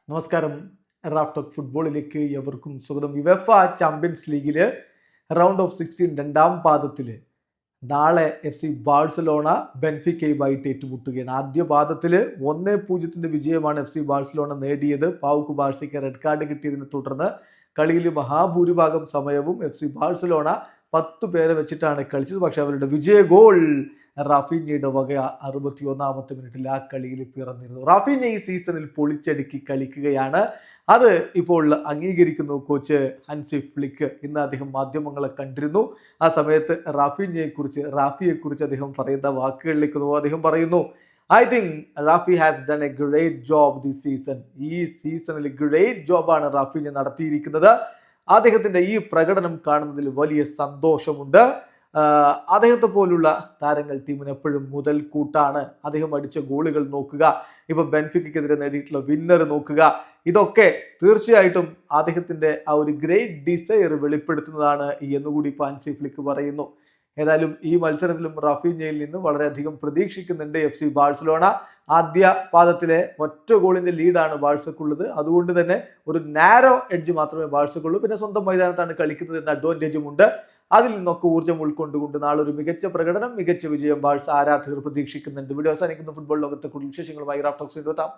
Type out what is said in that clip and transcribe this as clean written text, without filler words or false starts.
നമസ്കാരം. Raf talk ഫുട്ബോളിലേക്ക് എവർക്കും സ്വാഗതം. യുവേഫ ചാമ്പ്യൻസ് ലീഗില് റൗണ്ട് ഓഫ് 16 രണ്ടാം പാദത്തിൽ നാളെ FC ബാഴ്സലോണ ബെൻഫിക്കയുമായിട്ട് ഏറ്റുമുട്ടുകയാണ്. ആദ്യ പാദത്തിൽ 1-0 വിജയമാണ് FC ബാഴ്സലോണ നേടിയത്. പാവുക്ക് ബാഴ്സയ്ക്ക് റെഡ് കാർഡ് കിട്ടിയതിനെ തുടർന്ന് കളിയിൽ മഹാഭൂരിഭാഗം സമയവും FC ബാഴ്സലോണ 10 പേരെ വെച്ചിട്ടാണ് കളിച്ചത്. പക്ഷെ അവരുടെ വിജയ ഗോൾ റാഫീഞ്ഞയുടെ വക 61-ാമത്തെ മിനിറ്റിൽ ആ കളിയിൽ പിറന്നിരുന്നു. റാഫീഞ്ഞ ഈ സീസണിൽ പൊളിച്ചടുക്കി കളിക്കുകയാണ്. അത് ഇപ്പോൾ അംഗീകരിക്കുന്നു കോച്ച് ഹൻസി ഫ്ലിക്ക്. ഇന്ന് അദ്ദേഹം മാധ്യമങ്ങളെ കണ്ടിരുന്നു. ആ സമയത്ത് റാഫിയെക്കുറിച്ച് അദ്ദേഹം പറയുന്ന വാക്കുകളിലേക്ക് അദ്ദേഹം പറയുന്നു, I think Rafi has done A great job this season. ഈ സീസണിൽ ഗ്രേറ്റ് ജോബാണ് റാഫീഞ്ഞ നടത്തിയിരിക്കുന്നത്. അദ്ദേഹത്തിന്റെ ഈ പ്രകടനം കാണുന്നതിൽ വലിയ സന്തോഷമുണ്ട്. അദ്ദേഹത്തെ പോലുള്ള താരങ്ങൾ ടീമിന് എപ്പോഴും മുതൽക്കൂട്ടാണ്. അദ്ദേഹം അടിച്ച ഗോളുകൾ നോക്കുക, ഇപ്പൊ ബെൻഫിക്കയ്ക്കെതിരെ നേടിയിട്ടുള്ള വിന്നർ നോക്കുക, ഇതൊക്കെ തീർച്ചയായിട്ടും അദ്ദേഹത്തിന്റെ ആ ഒരു ഗ്രേറ്റ് ഡിസയർ വെളിപ്പെടുത്തുന്നതാണ് എന്നുകൂടി ഹൻസി ഫ്ലിക്ക് പറയുന്നു. ഏതായാലും ഈ മത്സരത്തിലും റാഫീഞ്ഞയിൽ നിന്ന് വളരെയധികം പ്രതീക്ഷിക്കുന്നുണ്ട് FC ബാഴ്സലോണ. ആദ്യ പാദത്തിലെ ഒറ്റ ഗോളിന്റെ ലീഡാണ് ബാഴ്സക്കുള്ളത്. അതുകൊണ്ട് തന്നെ ഒരു നാരോ എഡ്ജ് മാത്രമേ ബാഴ്സക്കുള്ളൂ. പിന്നെ സ്വന്തം മൈതാനത്താണ് കളിക്കുന്നത് എന്ന അഡ്വാൻറ്റേജും ഉണ്ട്. അതിൽ നിന്നൊക്കെ ഊർജ്ജം ഉൾക്കൊണ്ടുകൊണ്ട് നാളെ ഒരു മികച്ച പ്രകടനം, മികച്ച വിജയം ബാഴ്സ ആരാധകർ പ്രതീക്ഷിക്കുന്നുണ്ട്. വീഡിയോ അവസാനിക്കുന്ന ഫുട്ബോൾ ലോകത്തെ കൂടുതൽ വിശേഷങ്ങളുമായി റാഫ് ടോക്സ് എത്താം.